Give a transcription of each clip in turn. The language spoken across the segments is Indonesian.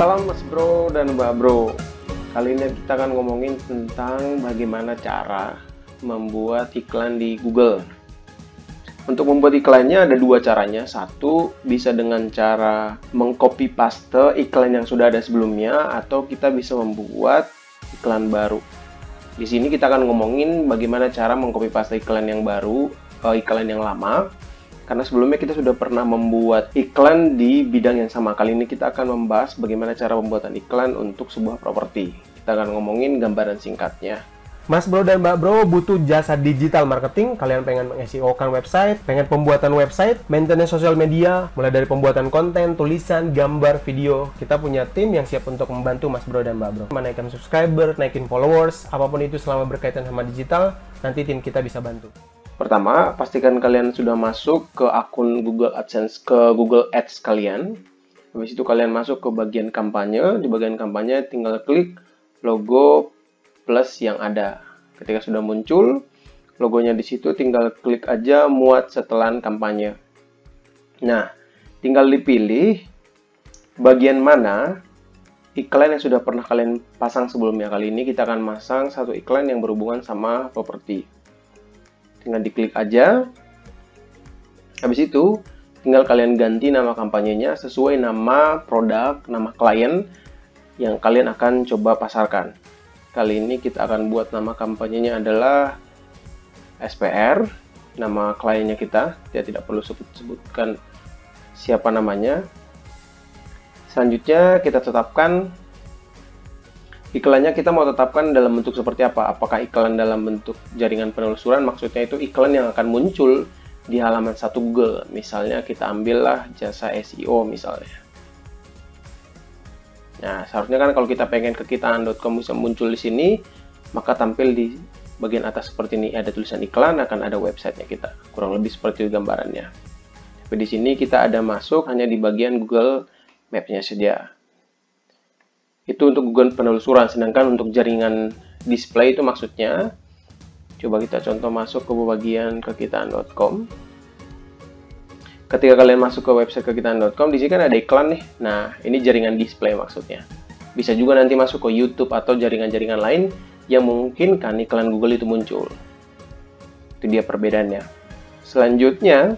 Salam Mas Bro dan Mbak Bro. Kali ini kita akan ngomongin tentang bagaimana cara membuat iklan di Google. Untuk membuat iklannya ada dua caranya. Satu, bisa dengan cara mengcopy paste iklan yang sudah ada sebelumnya, atau kita bisa membuat iklan baru. Di sini kita akan ngomongin bagaimana cara mengcopy paste iklan yang baru, iklan yang lama. Karena sebelumnya kita sudah pernah membuat iklan di bidang yang sama. Kali ini kita akan membahas bagaimana cara pembuatan iklan untuk sebuah properti. Kita akan ngomongin gambaran singkatnya. Mas Bro dan Mbak Bro butuh jasa digital marketing, kalian pengen meng-SEO-kan website, pengen pembuatan website, maintenance sosial media, mulai dari pembuatan konten, tulisan, gambar, video. Kita punya tim yang siap untuk membantu Mas Bro dan Mbak Bro. Menaikkan subscriber, naikin followers, apapun itu selama berkaitan sama digital, nanti tim kita bisa bantu. Pertama, pastikan kalian sudah masuk ke akun Google AdSense, ke Google Ads kalian. Habis itu kalian masuk ke bagian kampanye. Di bagian kampanye tinggal klik logo plus yang ada. Ketika sudah muncul logonya di situ, tinggal klik aja muat setelan kampanye. Nah, tinggal dipilih bagian mana iklan yang sudah pernah kalian pasang sebelumnya. Kali ini kita akan masang satu iklan yang berhubungan sama properti. Tinggal diklik aja. Habis itu tinggal kalian ganti nama kampanyenya sesuai nama produk, nama klien yang kalian akan coba pasarkan. Kali ini kita akan buat nama kampanyenya adalah SPR, nama kliennya kita. Dia tidak perlu sebutkan siapa namanya. Selanjutnya kita tetapkan iklannya, kita mau tetapkan dalam bentuk seperti apa? Apakah iklan dalam bentuk jaringan penelusuran? Maksudnya itu iklan yang akan muncul di halaman satu Google. Misalnya kita ambillah jasa SEO misalnya. Nah, seharusnya kan kalau kita pengen kekitaan.com bisa muncul di sini, maka tampil di bagian atas seperti ini. Ada tulisan iklan, akan ada websitenya kita. Kurang lebih seperti itu gambarannya. Tapi di sini kita ada masuk hanya di bagian Google Maps-nya saja. Itu untuk Google penelusuran, sedangkan untuk jaringan display itu maksudnya, coba kita contoh masuk ke bagian kekitaan.com. Ketika kalian masuk ke website kekitaan.com, di sini kan ada iklan nih. Nah, ini jaringan display maksudnya. Bisa juga nanti masuk ke YouTube atau jaringan-jaringan lain yang memungkinkan iklan Google itu muncul. Itu dia perbedaannya. Selanjutnya,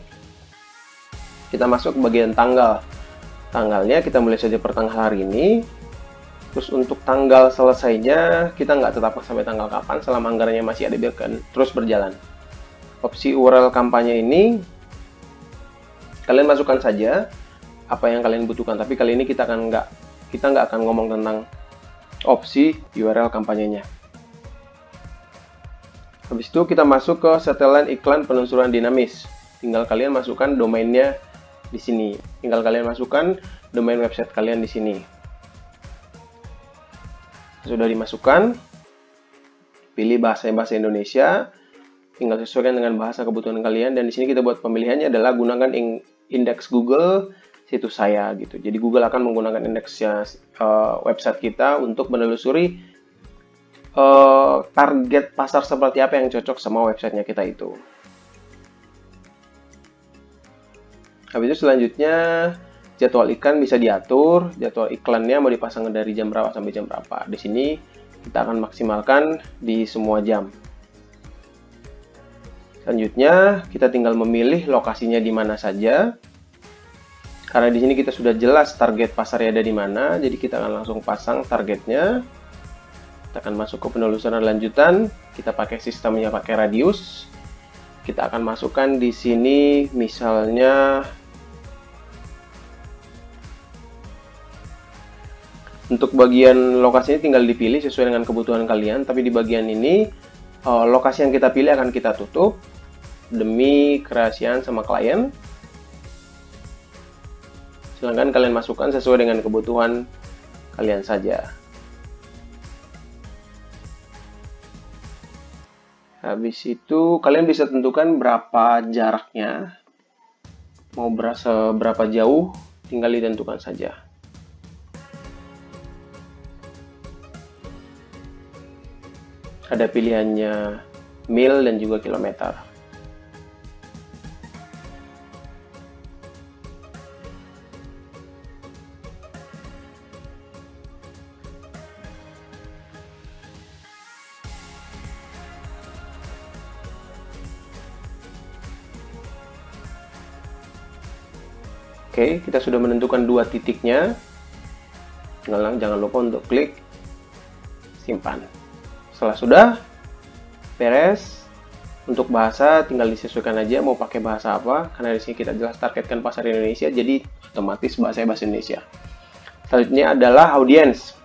kita masuk ke bagian tanggal. Tanggalnya kita mulai saja per tanggal hari ini. Terus untuk tanggal selesainya, kita nggak tetapkan sampai tanggal kapan, selama anggarannya masih ada, biarkan terus berjalan. Opsi URL kampanye ini, kalian masukkan saja apa yang kalian butuhkan. Tapi kali ini kita nggak akan ngomong tentang opsi URL kampanyenya. Habis itu kita masuk ke setelan iklan penelusuran dinamis. Tinggal kalian masukkan domainnya di sini. Tinggal kalian masukkan domain website kalian di sini. Sudah dimasukkan, pilih bahasa Indonesia, tinggal sesuaikan dengan bahasa kebutuhan kalian, dan di sini kita buat pemilihannya adalah gunakan indeks Google situs saya gitu. Jadi Google akan menggunakan indeksnya website kita untuk menelusuri target pasar seperti apa yang cocok sama websitenya kita itu. Habis itu selanjutnya jadwal iklan bisa diatur, jadwal iklannya mau dipasang dari jam berapa sampai jam berapa. Di sini kita akan maksimalkan di semua jam. Selanjutnya kita tinggal memilih lokasinya di mana saja. Karena di sini kita sudah jelas target pasarnya ada di mana, jadi kita akan langsung pasang targetnya. Kita akan masuk ke penelusuran lanjutan. Kita pakai sistemnya pakai radius. Kita akan masukkan di sini misalnya untuk bagian lokasinya tinggal dipilih sesuai dengan kebutuhan kalian, tapi di bagian ini lokasi yang kita pilih akan kita tutup demi kerahasiaan sama klien. Silahkan kalian masukkan sesuai dengan kebutuhan kalian saja. Habis itu kalian bisa tentukan berapa jaraknya, mau berapa jauh, tinggal ditentukan saja. Ada pilihannya mil dan juga kilometer. Oke, kita sudah menentukan 2 titiknya. Jangan lupa untuk klik simpan. Setelah sudah beres, untuk bahasa tinggal disesuaikan aja mau pakai bahasa apa, karena di sini kita jelas targetkan pasar Indonesia, jadi otomatis bahasa Indonesia. Selanjutnya adalah audiens.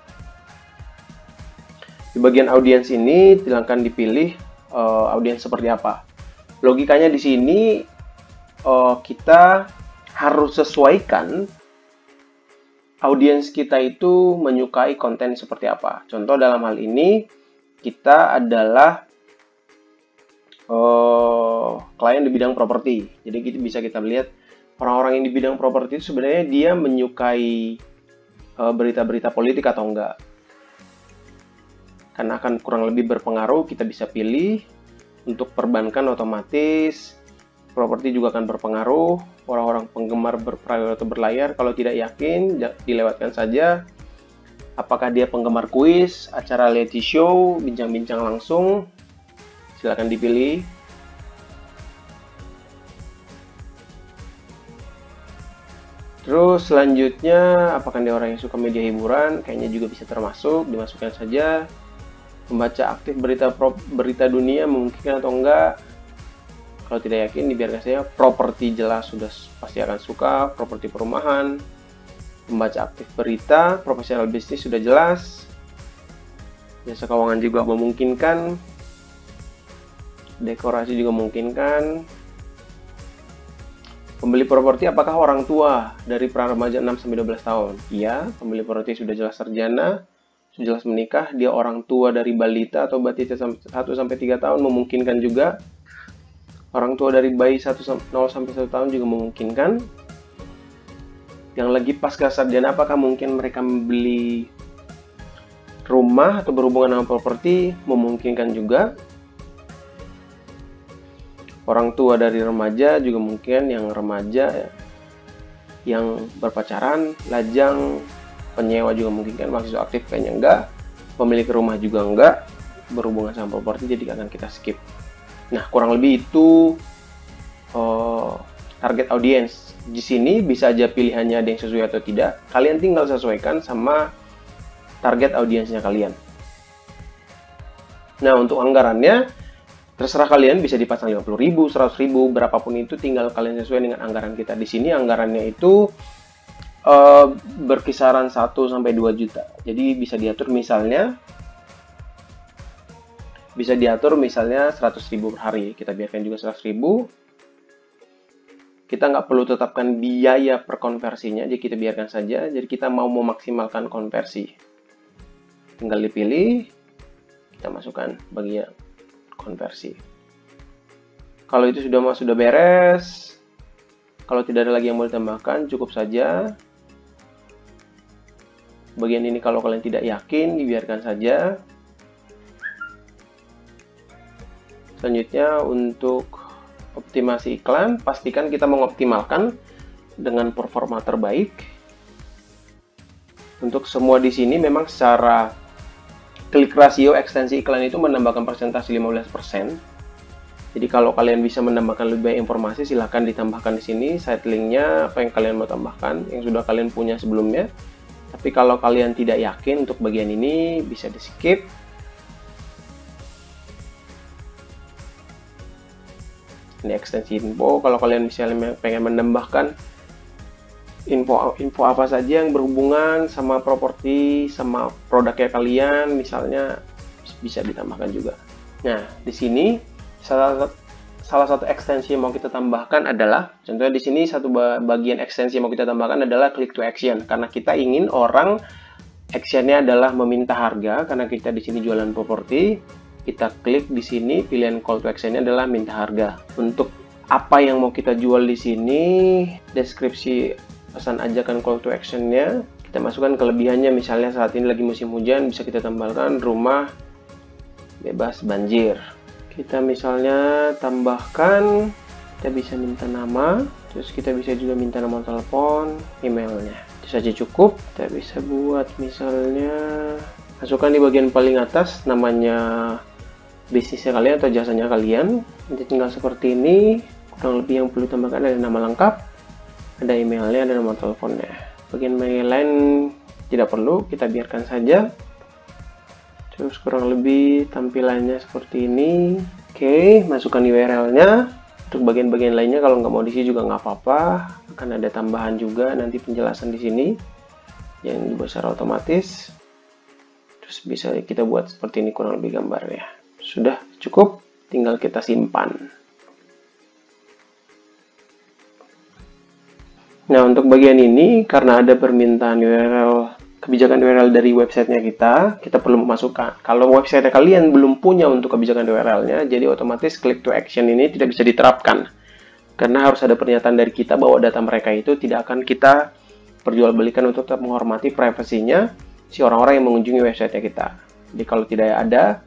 Di bagian audiens ini silakan dipilih audiens seperti apa. Logikanya di sini kita harus sesuaikan audiens kita itu menyukai konten seperti apa. Contoh dalam hal ini kita adalah klien di bidang properti. Jadi bisa kita lihat orang-orang yang di bidang properti itu sebenarnya dia menyukai berita-berita politik atau enggak. Karena akan kurang lebih berpengaruh, kita bisa pilih. Untuk perbankan otomatis, properti juga akan berpengaruh. Orang-orang penggemar berprivate atau berlayar, kalau tidak yakin, dilewatkan saja. Apakah dia penggemar kuis, acara reality show, bincang-bincang langsung, silakan dipilih. Terus selanjutnya, apakah dia orang yang suka media hiburan? Kayaknya juga bisa termasuk, dimasukkan saja. Membaca aktif berita dunia memungkinkan atau enggak? Kalau tidak yakin, dibiarkan saja. Properti jelas sudah pasti akan suka, properti perumahan. Membaca aktif berita, profesional bisnis sudah jelas. Jasa keuangan juga memungkinkan. Dekorasi juga memungkinkan. Pembeli properti apakah orang tua dari pra-remaja 6-12 tahun? Iya, pembeli properti sudah jelas sarjana, sudah jelas menikah, dia orang tua dari balita atau batita 1-3 tahun memungkinkan juga. Orang tua dari bayi 0-1 tahun juga memungkinkan. Yang lagi pasca sarjana apakah mungkin mereka membeli rumah atau berhubungan dengan properti? Memungkinkan juga. Orang tua dari remaja juga mungkin, yang remaja yang berpacaran, lajang, penyewa juga mungkin kan, mahasiswa aktif kayaknya enggak, pemilik rumah juga enggak, berhubungan sama properti, jadi akan kita skip. Nah, kurang lebih itu target audiens. Di sini bisa aja pilihannya ada yang sesuai atau tidak, kalian tinggal sesuaikan sama target audiensnya kalian. Nah, untuk anggarannya terserah kalian, bisa dipasang 50.000, 100.000, berapapun itu tinggal kalian sesuai dengan anggaran kita. Di sini anggarannya itu berkisaran 1-2 juta. Jadi bisa diatur misalnya 100.000 per hari. Kita biarkan juga 100.000. Kita nggak perlu tetapkan biaya per konversinya, jadi kita biarkan saja. Jadi kita mau memaksimalkan konversi. Tinggal dipilih, kita masukkan bagian konversi. Kalau itu sudah beres, kalau tidak ada lagi yang mau ditambahkan, cukup saja. Bagian ini kalau kalian tidak yakin, dibiarkan saja. Selanjutnya untuk optimasi iklan, pastikan kita mengoptimalkan dengan performa terbaik. Untuk semua di sini memang secara klik rasio ekstensi iklan itu menambahkan persentase 15%. Jadi kalau kalian bisa menambahkan lebih banyak informasi, silahkan ditambahkan di sini site linknya, apa yang kalian mau tambahkan, yang sudah kalian punya sebelumnya. Tapi kalau kalian tidak yakin untuk bagian ini, bisa di skip. Ini ekstensi info. Kalau kalian misalnya pengen menambahkan info apa saja yang berhubungan sama properti, sama produknya kalian, misalnya bisa ditambahkan juga. Nah, di sini salah satu ekstensi yang mau kita tambahkan adalah, contohnya di sini satu bagian ekstensi yang mau kita tambahkan adalah click to action, karena kita ingin orang actionnya adalah meminta harga, karena kita di sini jualan properti. Kita klik di sini, pilihan call to actionnya adalah minta harga. Untuk apa yang mau kita jual di sini, deskripsi pesan ajakan call to actionnya, kita masukkan kelebihannya. Misalnya saat ini lagi musim hujan, bisa kita tambahkan rumah bebas banjir. Kita misalnya tambahkan, kita bisa minta nama, terus kita bisa juga minta nomor telepon, emailnya. Itu saja cukup. Kita bisa buat misalnya, masukkan di bagian paling atas namanya bisnisnya kalian atau jasanya kalian. Nanti tinggal seperti ini. Kurang lebih yang perlu tambahkan ada nama lengkap, ada emailnya, ada nomor teleponnya. Bagian lain tidak perlu, kita biarkan saja. Terus kurang lebih tampilannya seperti ini. Oke, masukkan URL-nya. Untuk bagian-bagian lainnya kalau nggak mau diisi juga nggak apa-apa. Akan ada tambahan juga nanti penjelasan di sini yang dibuat secara otomatis. Terus bisa kita buat seperti ini kurang lebih gambarnya. Sudah cukup, tinggal kita simpan. Nah, untuk bagian ini, karena ada permintaan URL, kebijakan URL dari websitenya kita perlu memasukkan. Kalau website kalian belum punya untuk kebijakan URL-nya, jadi otomatis click to action ini tidak bisa diterapkan. Karena harus ada pernyataan dari kita bahwa data mereka itu tidak akan kita perjualbelikan untuk tetap menghormati privasinya si orang-orang yang mengunjungi websitenya kita. Jadi kalau tidak ada,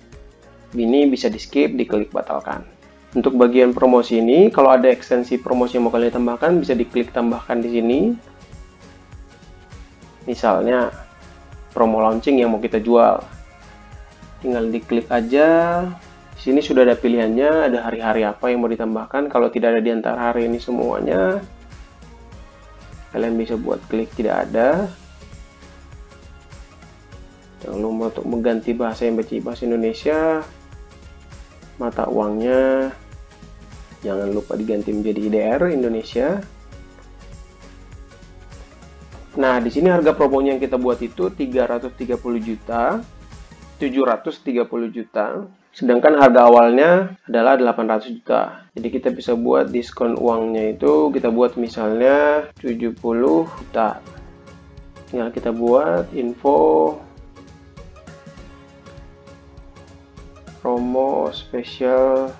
ini bisa di-skip, diklik batalkan. Untuk bagian promosi ini, kalau ada ekstensi promosi yang mau kalian tambahkan, bisa diklik tambahkan di sini. Misalnya, promo launching yang mau kita jual. Tinggal diklik aja. Di sini sudah ada pilihannya, ada hari-hari apa yang mau ditambahkan. Kalau tidak ada di antara hari ini semuanya, kalian bisa buat klik tidak ada. Jangan lupa untuk mengganti bahasa yang bahasa Indonesia. Mata uangnya jangan lupa diganti menjadi IDR Indonesia. Nah, di sini harga promonya yang kita buat itu 330 juta, 730 juta, sedangkan harga awalnya adalah 800 juta. Jadi kita bisa buat diskon uangnya itu, kita buat misalnya 70 juta. Tinggal kita buat info promo spesial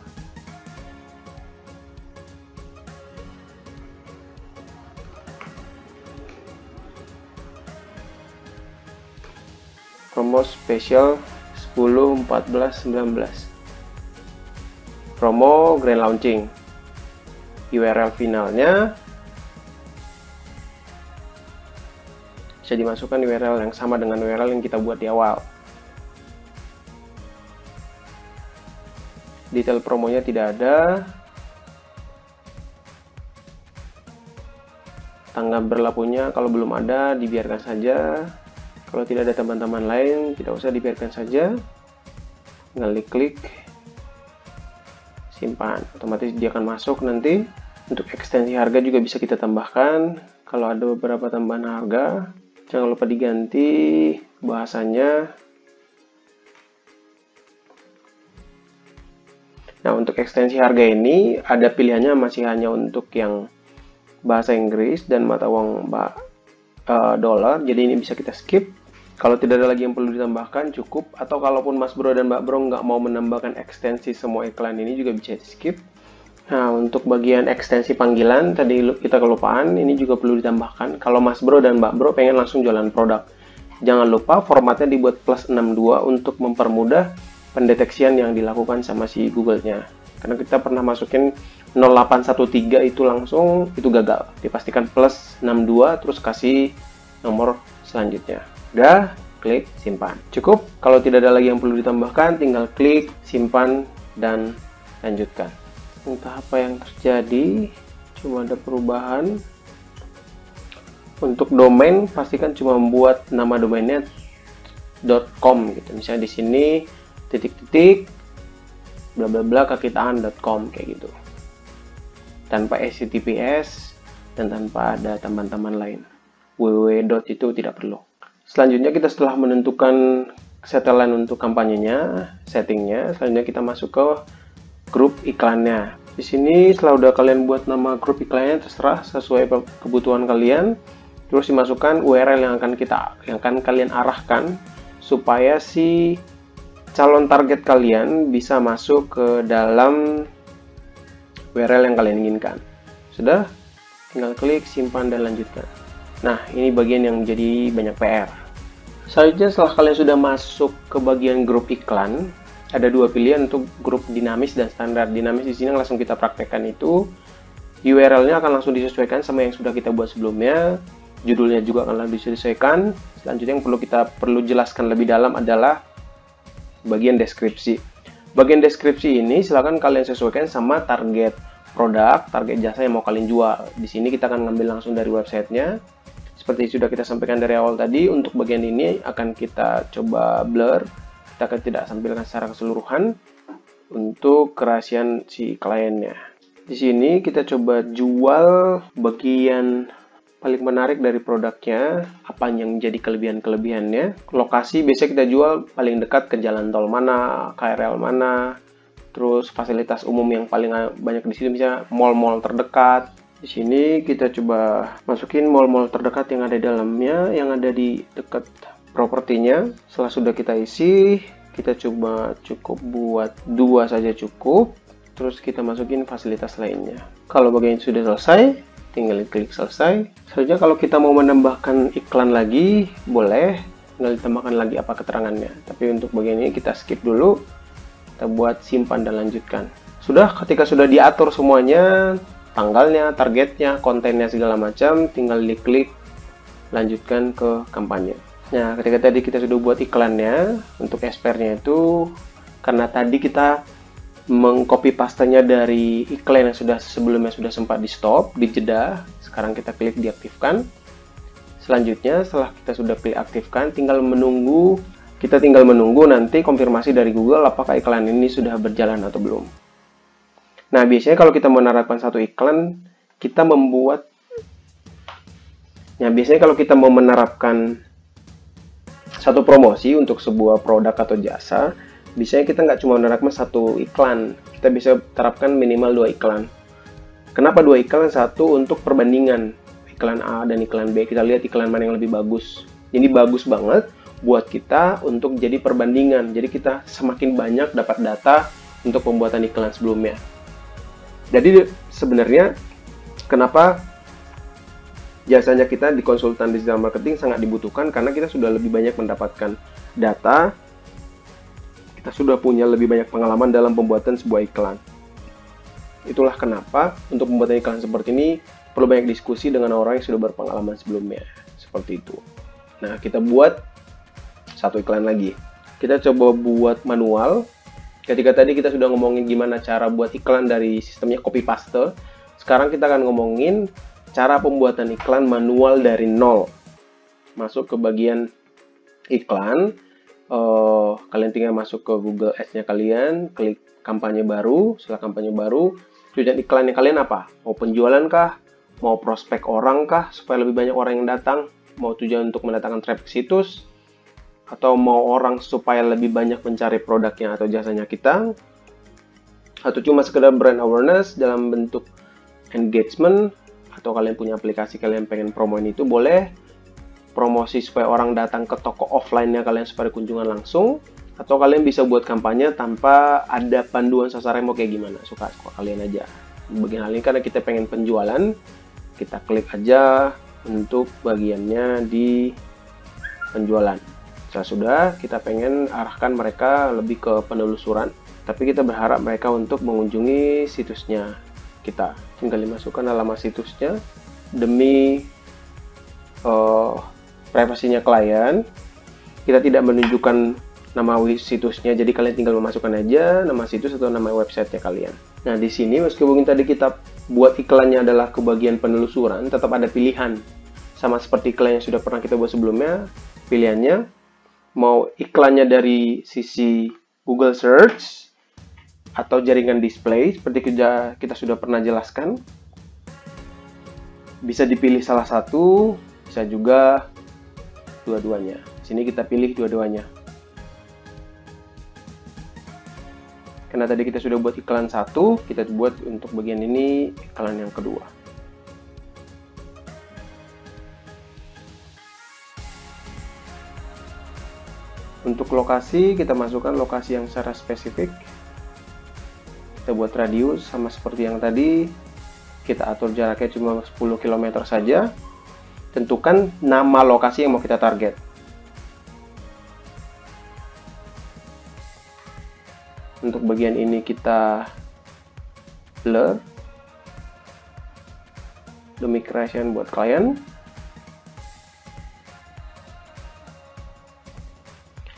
promo spesial 10, 14, 19 promo grand launching. URL finalnya bisa dimasukkan URL yang sama dengan URL yang kita buat di awal. Detail promonya tidak ada. Tanggal berlakunya kalau belum ada dibiarkan saja. Kalau tidak ada teman-teman lain, tidak usah, dibiarkan saja. Tinggal diklik simpan. Otomatis dia akan masuk nanti. Untuk ekstensi harga juga bisa kita tambahkan. Kalau ada beberapa tambahan harga, jangan lupa diganti bahasanya. Nah, untuk ekstensi harga ini ada pilihannya masih hanya untuk yang bahasa Inggris dan mata uang dolar. Jadi ini bisa kita skip. Kalau tidak ada lagi yang perlu ditambahkan, cukup. Atau kalaupun Mas Bro dan Mbak Bro nggak mau menambahkan ekstensi semua iklan ini juga bisa di skip. Nah, untuk bagian ekstensi panggilan, tadi kita kelupaan, ini juga perlu ditambahkan. Kalau Mas Bro dan Mbak Bro pengen langsung jualan produk, jangan lupa formatnya dibuat +62 untuk mempermudah pendeteksian yang dilakukan sama si Google-nya. Karena kita pernah masukin 0813 itu langsung, itu gagal. Dipastikan +62 terus kasih nomor selanjutnya. Udah, klik simpan. Cukup. Kalau tidak ada lagi yang perlu ditambahkan, tinggal klik simpan dan lanjutkan. Entah apa yang terjadi, cuma ada perubahan. Untuk domain, pastikan cuma membuat nama domainnya .com gitu. Misalnya di sini titik-titik bla bla bla kakitangan.com kayak gitu. Tanpa HTTPS dan tanpa ada teman-teman lain. www. Itu tidak perlu. Selanjutnya kita setelah menentukan setelan untuk kampanyenya, settingnya, selanjutnya kita masuk ke grup iklannya. Di sini setelah udah kalian buat nama grup iklannya, terserah sesuai kebutuhan kalian. Terus dimasukkan URL yang akan kalian arahkan supaya si calon target kalian bisa masuk ke dalam URL yang kalian inginkan. Sudah, tinggal klik simpan dan lanjutkan. Nah, ini bagian yang menjadi banyak PR. Selanjutnya, setelah kalian sudah masuk ke bagian grup iklan, ada dua pilihan untuk grup dinamis dan standar. Dinamis di sini langsung kita praktekkan itu. URL-nya akan langsung disesuaikan sama yang sudah kita buat sebelumnya. Judulnya juga akan langsung disesuaikan. Selanjutnya yang perlu jelaskan lebih dalam adalah bagian deskripsi. Bagian deskripsi ini silakan kalian sesuaikan sama target produk, target jasa yang mau kalian jual. Di sini kita akan ngambil langsung dari websitenya. Seperti sudah kita sampaikan dari awal tadi, untuk bagian ini akan kita coba blur. Kita akan tidak tampilkan secara keseluruhan untuk kerahasiaan si kliennya. Di sini kita coba jual bagian paling menarik dari produknya, apa yang jadi kelebihan-kelebihannya. Lokasi biasanya kita jual paling dekat ke jalan tol mana, KRL mana, terus fasilitas umum yang paling banyak di sini misalnya mall-mall terdekat. Di sini kita coba masukin mall-mall terdekat yang ada di dalamnya, yang ada di dekat propertinya. Setelah sudah kita isi, kita coba cukup buat 2 saja cukup. Terus kita masukin fasilitas lainnya. Kalau bagian sudah selesai, tinggal klik selesai. Selanjutnya kalau kita mau menambahkan iklan lagi, boleh. Tinggal ditambahkan lagi apa keterangannya. Tapi untuk bagian ini kita skip dulu. Kita buat simpan dan lanjutkan. Sudah, ketika sudah diatur semuanya, tanggalnya, targetnya, kontennya segala macam, tinggal diklik lanjutkan ke kampanye. Nah, ketika tadi kita sudah buat iklannya, untuk expirednya itu, karena tadi kita mengcopy pastanya dari iklan yang sebelumnya sudah sempat di stop, dijeda. Sekarang kita klik diaktifkan. Selanjutnya, setelah kita sudah klik aktifkan, kita tinggal menunggu nanti konfirmasi dari Google apakah iklan ini sudah berjalan atau belum. Nah, biasanya kalau kita menerapkan satu iklan, biasanya kalau kita mau menerapkan satu promosi untuk sebuah produk atau jasa, biasanya kita nggak cuma menerapkan satu iklan, kita bisa terapkan minimal 2 iklan. Kenapa 2 iklan? Satu untuk perbandingan iklan A dan iklan B. Kita lihat iklan mana yang lebih bagus. Ini bagus banget buat kita untuk jadi perbandingan. Jadi kita semakin banyak dapat data untuk pembuatan iklan sebelumnya. Jadi sebenarnya kenapa jasanya kita di konsultan digital marketing sangat dibutuhkan, karena kita sudah lebih banyak mendapatkan data. Kita sudah punya lebih banyak pengalaman dalam pembuatan sebuah iklan. Itulah kenapa untuk pembuatan iklan seperti ini perlu banyak diskusi dengan orang yang sudah berpengalaman sebelumnya. Seperti itu. Nah, kita buat satu iklan lagi. Kita coba buat manual. Ketika tadi kita sudah ngomongin gimana cara buat iklan dari sistemnya copy paste. Sekarang kita akan ngomongin cara pembuatan iklan manual dari nol. Masuk ke bagian iklan. Kalian tinggal masuk ke Google Ads-nya kalian, klik kampanye baru. Setelah kampanye baru, tujuan iklannya kalian apa? Mau penjualan kah? Mau prospek orang kah? Supaya lebih banyak orang yang datang? Mau tujuan untuk mendatangkan traffic situs? Atau mau orang supaya lebih banyak mencari produknya atau jasanya kita? Atau cuma sekedar brand awareness dalam bentuk engagement? Atau kalian punya aplikasi kalian pengen promoin itu, boleh. Promosi supaya orang datang ke toko offline-nya kalian supaya kunjungan langsung, atau kalian bisa buat kampanye tanpa ada panduan sasaran mau kayak gimana, suka kalian aja. Bagian hal ini karena kita pengen penjualan, kita klik aja untuk bagiannya di penjualan. Setelah sudah, kita pengen arahkan mereka lebih ke penelusuran, tapi kita berharap mereka untuk mengunjungi situsnya kita. Tinggal dimasukkan alamat situsnya demi privasinya klien. Kita tidak menunjukkan nama situsnya, jadi kalian tinggal memasukkan aja nama situs atau nama websitenya kalian. Nah, di sini meskipun tadi kita buat iklannya adalah ke bagian penelusuran, tetap ada pilihan. Sama seperti iklan yang sudah pernah kita buat sebelumnya, pilihannya mau iklannya dari sisi Google Search atau jaringan display, seperti kita sudah pernah jelaskan. Bisa dipilih salah satu, bisa juga dua-duanya. Sini kita pilih dua-duanya. Karena tadi kita sudah buat iklan satu, kita buat untuk bagian ini iklan yang kedua. Untuk lokasi, kita masukkan lokasi yang secara spesifik. Kita buat radius sama seperti yang tadi. Kita atur jaraknya cuma 10 km saja. Tentukan nama lokasi yang mau kita target. Untuk bagian ini kita blur demi creation buat klien.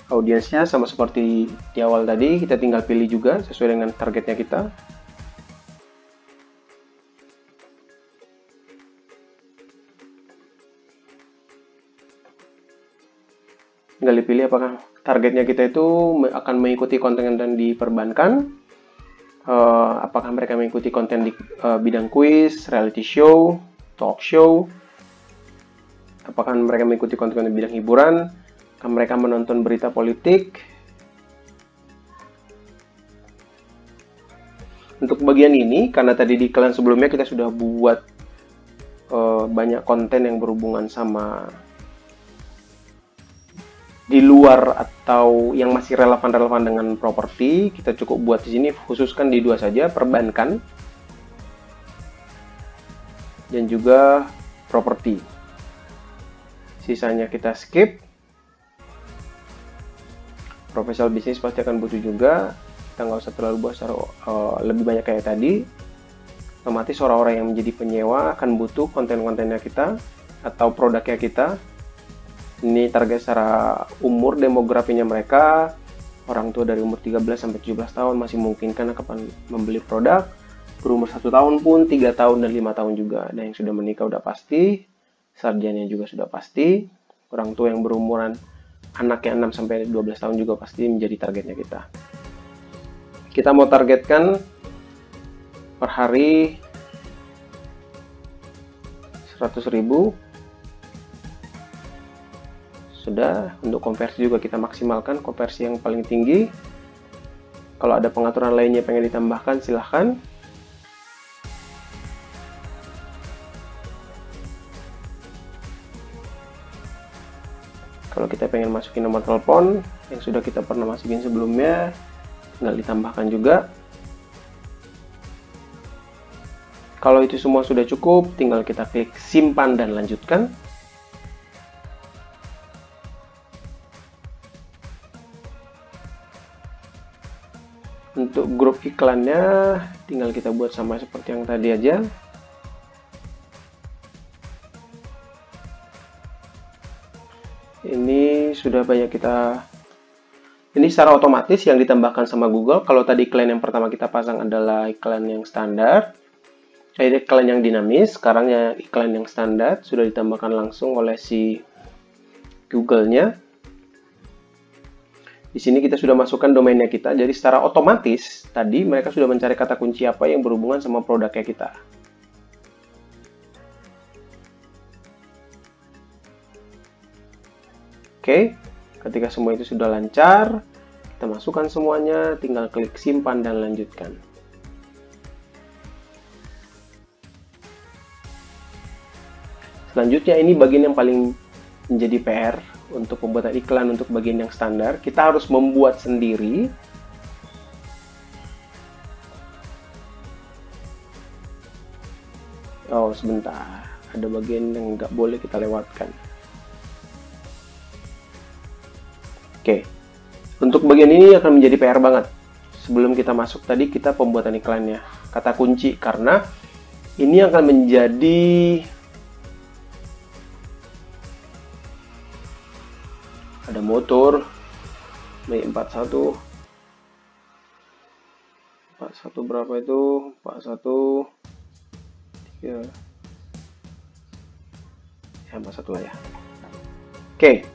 Audiensnya sama seperti di awal tadi, kita tinggal pilih juga sesuai dengan targetnya kita. Tinggal dipilih apakah targetnya kita itu akan mengikuti konten-konten di perbankan, apakah mereka mengikuti konten di bidang kuis, reality show, talk show, apakah mereka mengikuti konten di bidang hiburan, apakah mereka menonton berita politik. Untuk bagian ini, karena tadi di iklan sebelumnya kita sudah buat banyak konten yang berhubungan sama di luar atau yang masih relevan dengan properti, kita cukup buat di sini khususkan di dua saja, perbankan dan juga properti. Sisanya kita skip. Profesional bisnis pasti akan butuh juga, kita nggak usah terlalu buat lebih banyak kayak tadi. Otomatis orang-orang yang menjadi penyewa akan butuh konten-kontennya kita atau produknya kita. Ini target secara umur, demografinya mereka, orang tua dari umur 13 sampai 17 tahun masih memungkinkan kapan membeli produk, berumur 1 tahun pun, 3 tahun dan 5 tahun juga. Ada yang sudah menikah udah pasti, sarjana juga sudah pasti, orang tua yang berumuran anaknya 6 sampai 12 tahun juga pasti menjadi targetnya kita. Kita mau targetkan per hari 100.000. Sudah, untuk konversi juga kita maksimalkan konversi yang paling tinggi. Kalau ada pengaturan lainnya pengen ditambahkan, silahkan. Kalau kita pengen masukin nomor telepon yang sudah kita pernah masukin sebelumnya, tinggal ditambahkan juga. Kalau itu semua sudah cukup, tinggal kita klik simpan dan lanjutkan. Untuk grup iklannya, tinggal kita buat sama seperti yang tadi aja. Ini sudah banyak ini secara otomatis yang ditambahkan sama Google. Kalau tadi iklan yang pertama kita pasang adalah iklan yang standar, iklan yang dinamis. Sekarang ya iklan yang standar sudah ditambahkan langsung oleh si Google-nya. Di sini kita sudah masukkan domainnya kita, jadi secara otomatis tadi mereka sudah mencari kata kunci apa yang berhubungan sama produknya kita. Oke, ketika semua itu sudah lancar, kita masukkan semuanya, tinggal klik simpan dan lanjutkan. Selanjutnya ini bagian yang paling menjadi PR untuk pembuatan iklan untuk bagian yang standar. Kita harus membuat sendiri. Oh, sebentar. Ada bagian yang nggak boleh kita lewatkan. Oke. Untuk bagian ini akan menjadi PR banget. Sebelum kita masuk tadi, kita pembuatan iklannya. Kata kunci, karena ini akan menjadi ada motor Mei 41 berapa itu 41 3 ya 41 lah ya. Oke,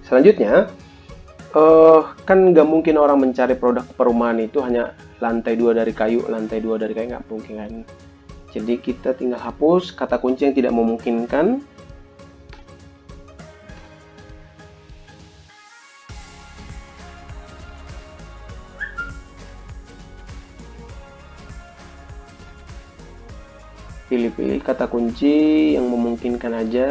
selanjutnya kan nggak mungkin orang mencari produk perumahan itu hanya lantai 2 dari kayu, nggak mungkin kan. Jadi kita tinggal hapus kata kunci yang tidak memungkinkan. Pilih-pilih kata kunci yang memungkinkan aja.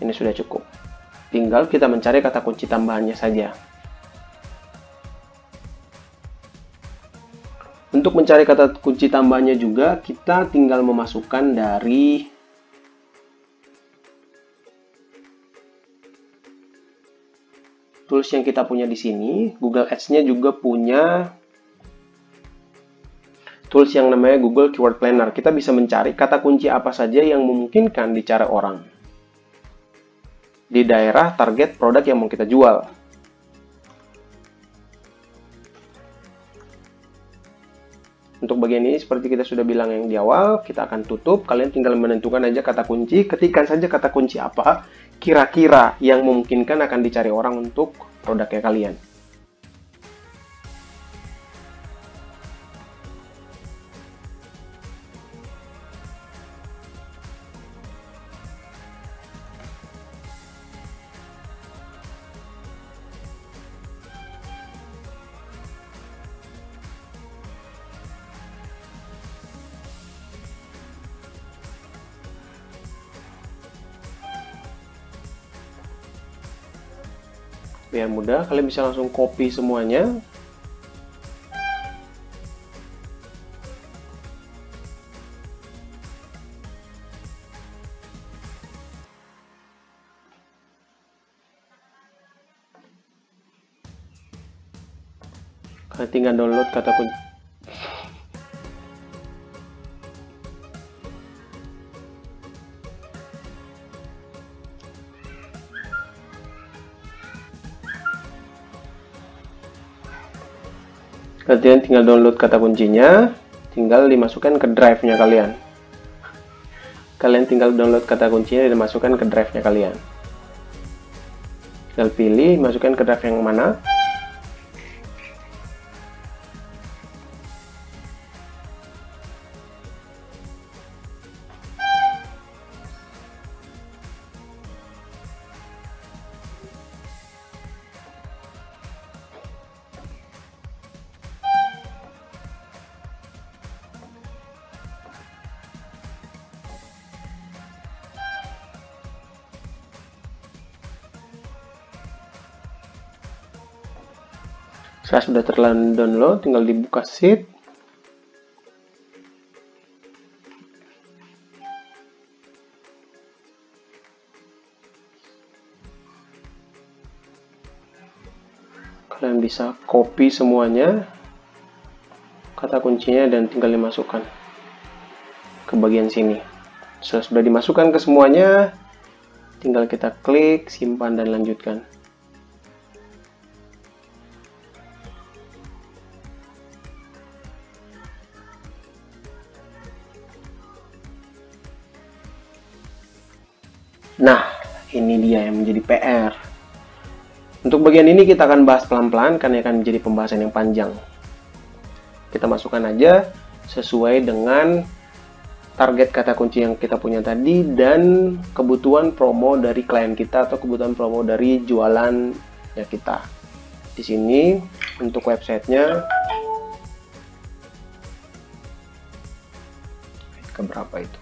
Ini sudah cukup. Tinggal kita mencari kata kunci tambahannya saja. Untuk mencari kata kunci tambahannya juga, kita tinggal memasukkan dari tools yang kita punya di sini. Google Ads-nya juga punya tools yang namanya Google Keyword Planner. Kita bisa mencari kata kunci apa saja yang memungkinkan dicari orang. di daerah target produk yang mau kita jual. Untuk bagian ini seperti kita sudah bilang yang di awal, kita akan tutup. Kalian tinggal menentukan aja kata kunci, ketikkan saja kata kunci apa kira-kira yang memungkinkan akan dicari orang untuk produknya kalian. Biar mudah, kalian bisa langsung copy semuanya. Kalian tinggal download kata kunci. Kalian tinggal download kata kuncinya, tinggal dimasukkan ke drive-nya kalian. Kalian tinggal download kata kuncinya dan dimasukkan ke drive-nya kalian. Tinggal pilih, masukkan ke drive yang mana. Setelah sudah terdownload, tinggal dibuka sheet. Kalian bisa copy semuanya kata kuncinya dan tinggal dimasukkan ke bagian sini. Setelah sudah dimasukkan ke semuanya, tinggal kita klik, simpan dan lanjutkan. Nah, ini dia yang menjadi PR. Untuk bagian ini kita akan bahas pelan-pelan karena akan menjadi pembahasan yang panjang. Kita masukkan aja sesuai dengan target kata kunci yang kita punya tadi dan kebutuhan promo dari klien kita atau kebutuhan promo dari jualannya kita. Di sini untuk websitenya keberapa itu?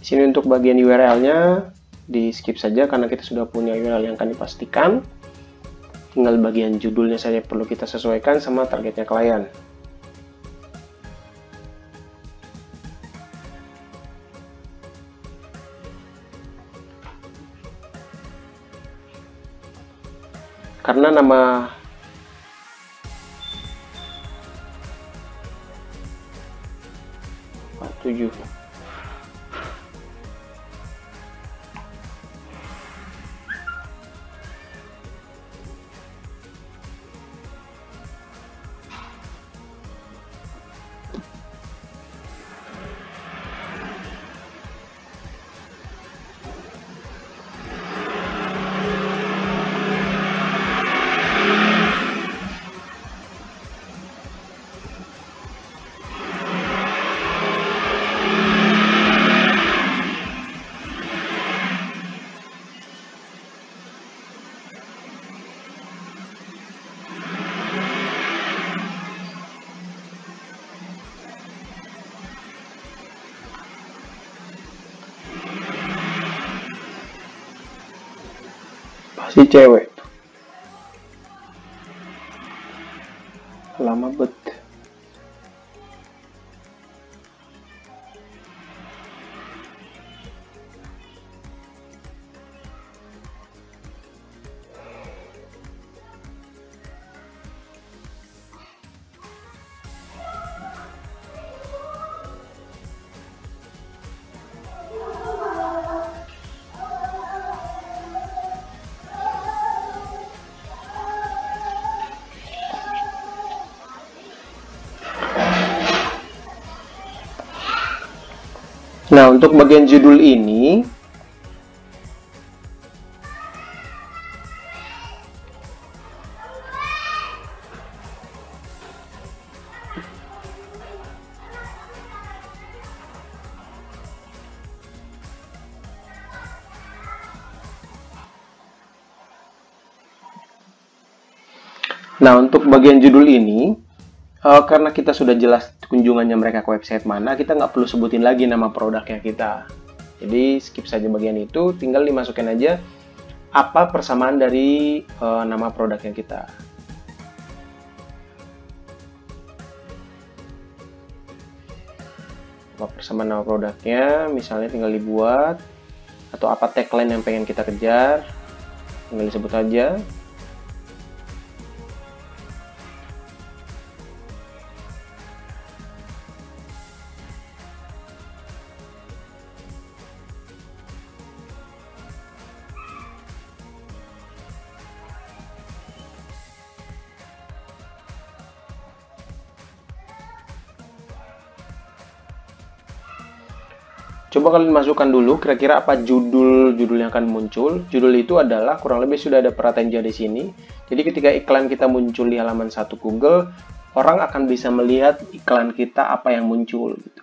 Di sini untuk bagian URL-nya di skip saja karena kita sudah punya URL yang akan dipastikan. Tinggal bagian judulnya saja perlu kita sesuaikan sama targetnya klien. Karena nama tujuh. Si cewek lama bet. Nah, untuk bagian judul ini, karena kita sudah jelas kunjungannya mereka ke website mana, kita nggak perlu sebutin lagi nama produknya kita. Jadi skip saja bagian itu, tinggal dimasukin aja apa persamaan dari nama produknya kita. Apa persamaan nama produknya, misalnya tinggal dibuat, atau apa tagline yang pengen kita kejar, tinggal disebut aja. Coba kalian masukkan dulu kira-kira apa judul yang akan muncul. Judul itu adalah kurang lebih sudah ada pratenja di sini. Jadi ketika iklan kita muncul di halaman 1 Google, orang akan bisa melihat iklan kita apa yang muncul gitu.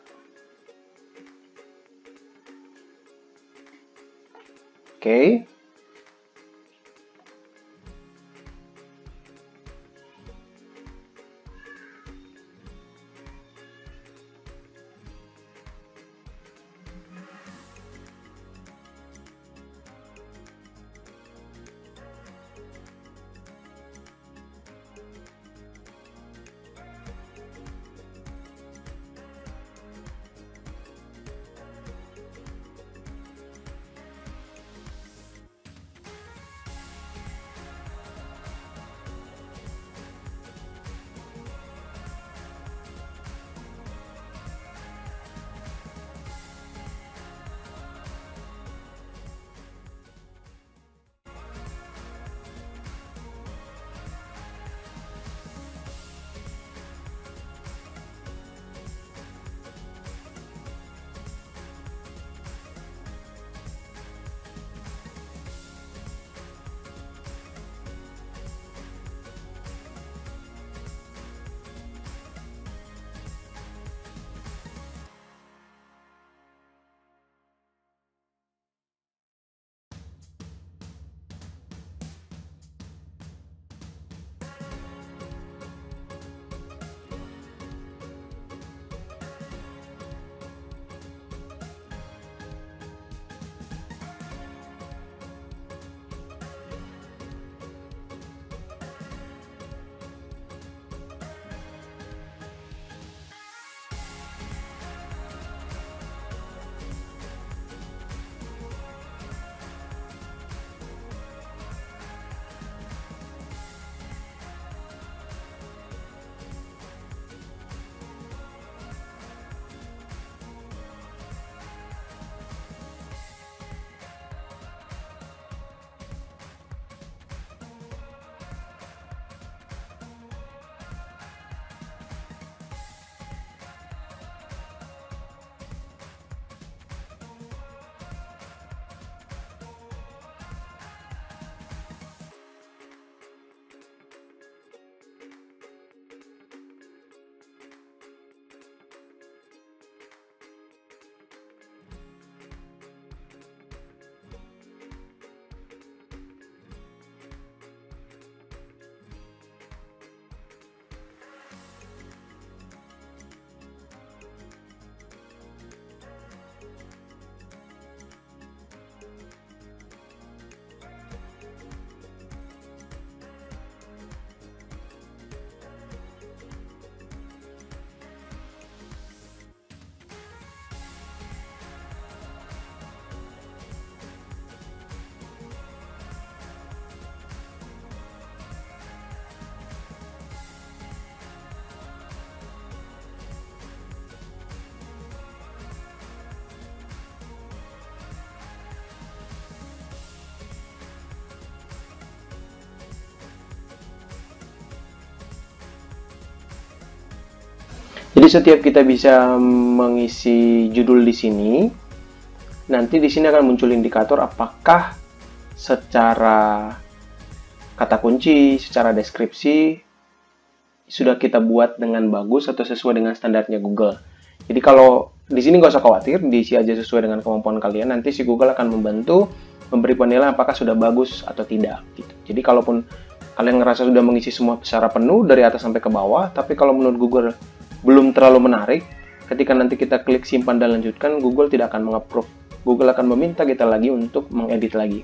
Oke. Jadi setiap kita bisa mengisi judul di sini, nanti di sini akan muncul indikator apakah secara kata kunci, secara deskripsi sudah kita buat dengan bagus atau sesuai dengan standarnya Google. Jadi kalau di sini nggak usah khawatir, diisi aja sesuai dengan kemampuan kalian. Nanti si Google akan membantu memberi penilaian apakah sudah bagus atau tidak. Gitu. Jadi kalaupun kalian ngerasa sudah mengisi semua secara penuh dari atas sampai ke bawah, tapi kalau menurut Google belum terlalu menarik, ketika nanti kita klik simpan dan lanjutkan, Google tidak akan meng-approve. Google akan meminta kita lagi untuk mengedit lagi.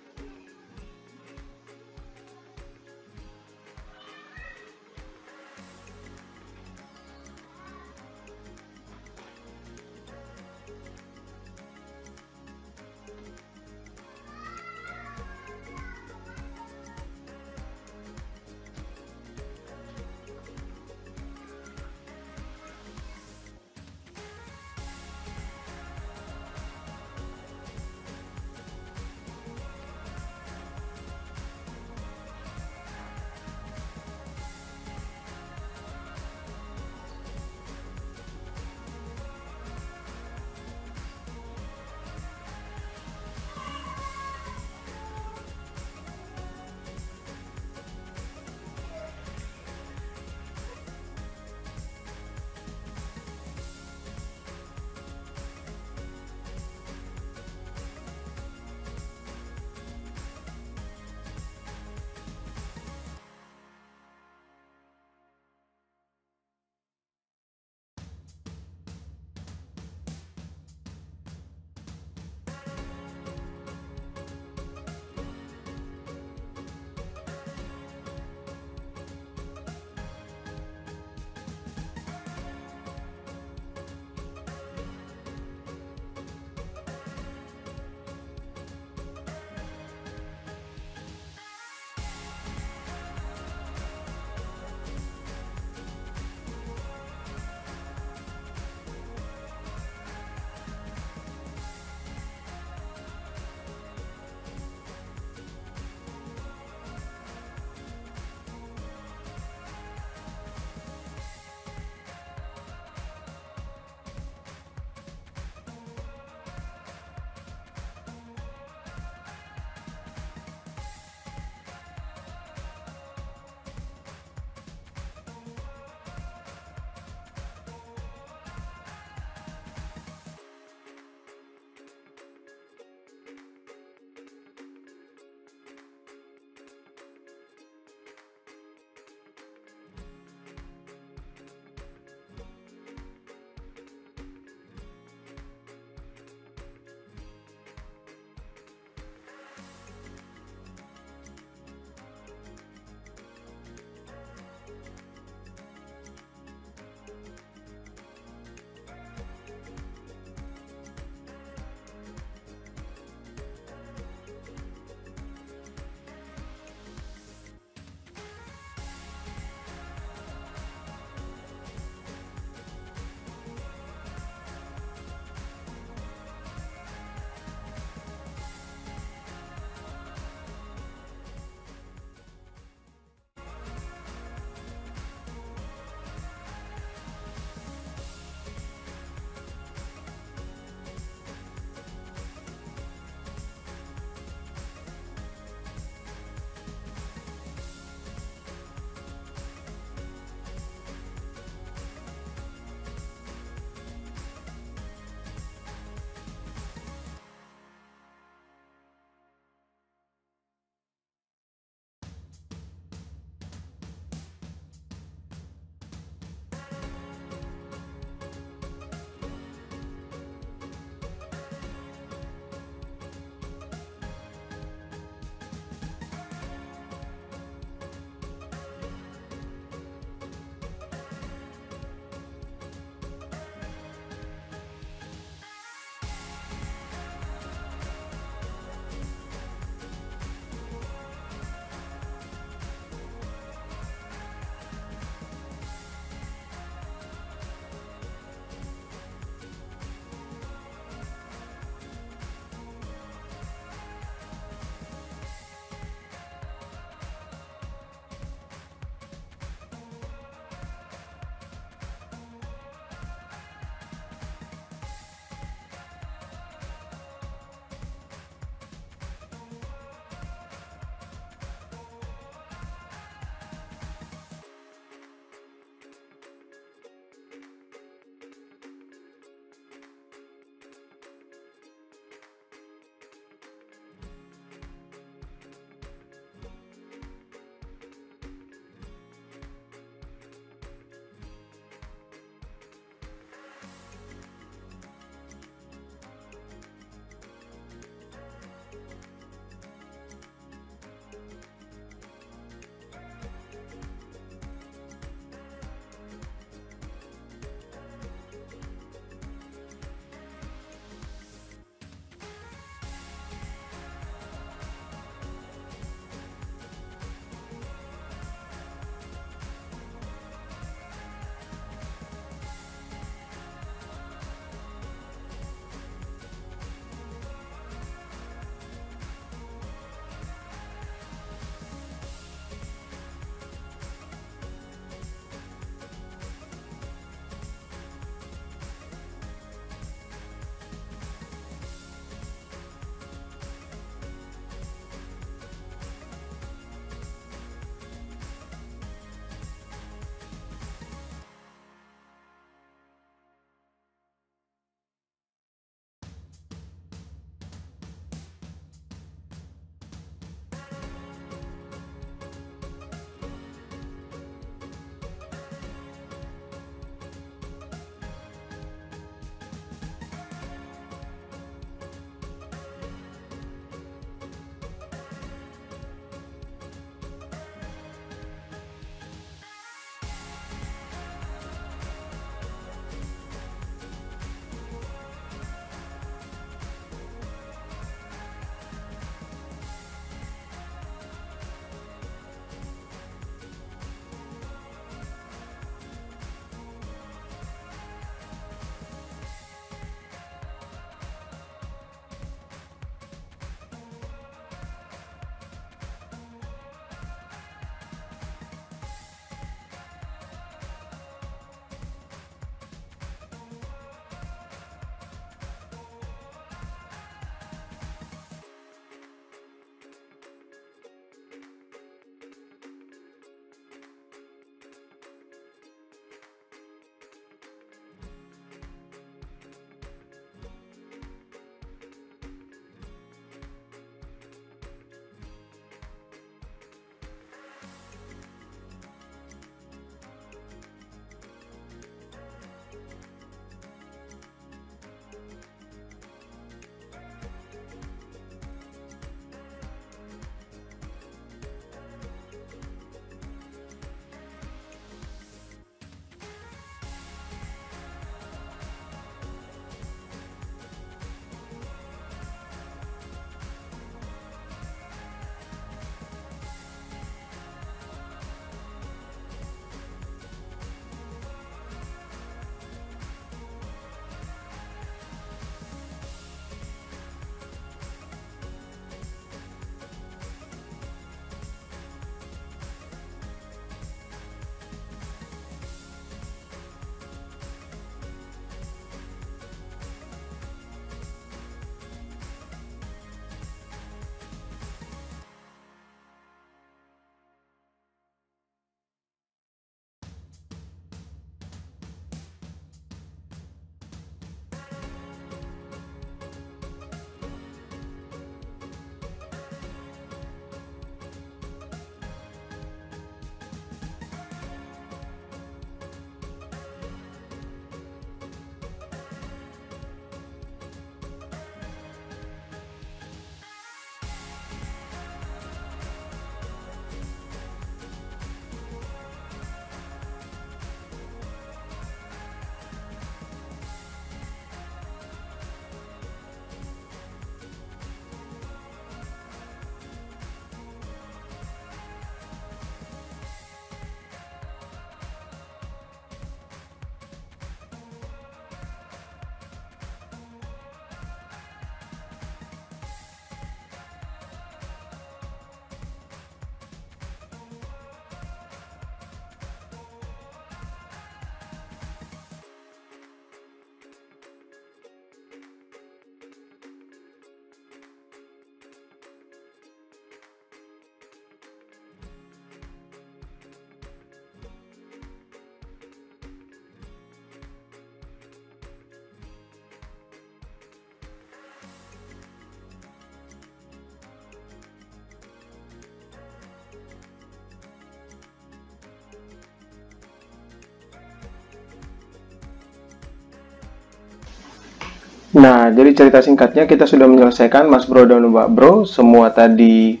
Nah, jadi cerita singkatnya kita sudah menyelesaikan Mas Bro dan Mbak Bro semua tadi,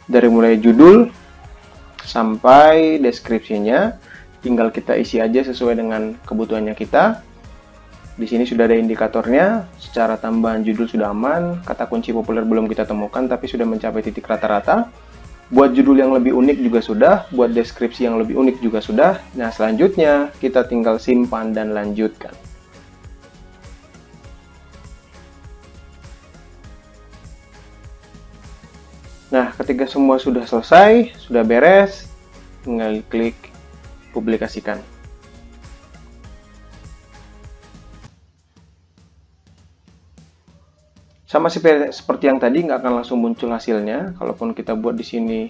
dari mulai judul sampai deskripsinya. Tinggal kita isi aja sesuai dengan kebutuhannya kita. Di sini sudah ada indikatornya, secara tambahan judul sudah aman, kata kunci populer belum kita temukan tapi sudah mencapai titik rata-rata. Buat judul yang lebih unik juga sudah, buat deskripsi yang lebih unik juga sudah. Nah, selanjutnya kita tinggal simpan dan lanjutkan. Nah, ketika semua sudah selesai, sudah beres, tinggal klik publikasikan. Sama seperti yang tadi, nggak akan langsung muncul hasilnya. Kalaupun kita buat di sini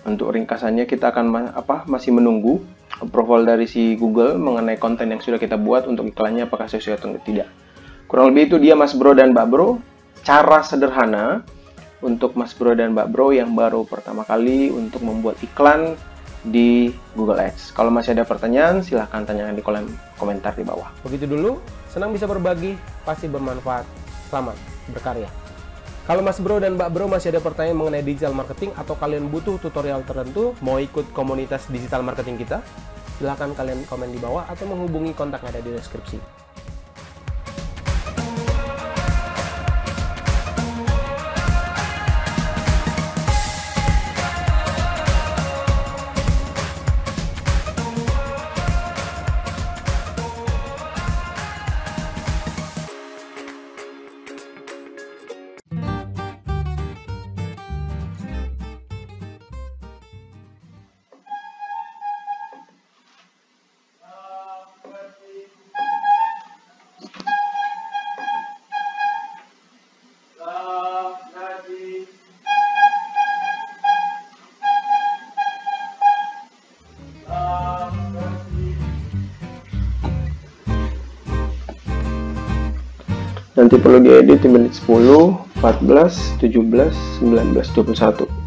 untuk ringkasannya, kita akan masih menunggu approval dari si Google mengenai konten yang sudah kita buat untuk iklannya apakah sesuai atau tidak. Kurang lebih itu dia Mas Bro dan Mbak Bro, cara sederhana untuk Mas Bro dan Mbak Bro yang baru pertama kali untuk membuat iklan di Google Ads. Kalau masih ada pertanyaan, silahkan tanyakan di kolom komentar di bawah. Begitu dulu, senang bisa berbagi, pasti bermanfaat. Selamat berkarya. Kalau Mas Bro dan Mbak Bro masih ada pertanyaan mengenai digital marketing atau kalian butuh tutorial tertentu, mau ikut komunitas digital marketing kita, silahkan kalian komen di bawah atau menghubungi kontak yang ada di deskripsi. Nanti perlu diedit di menit 10, 14, 17, 19, 21.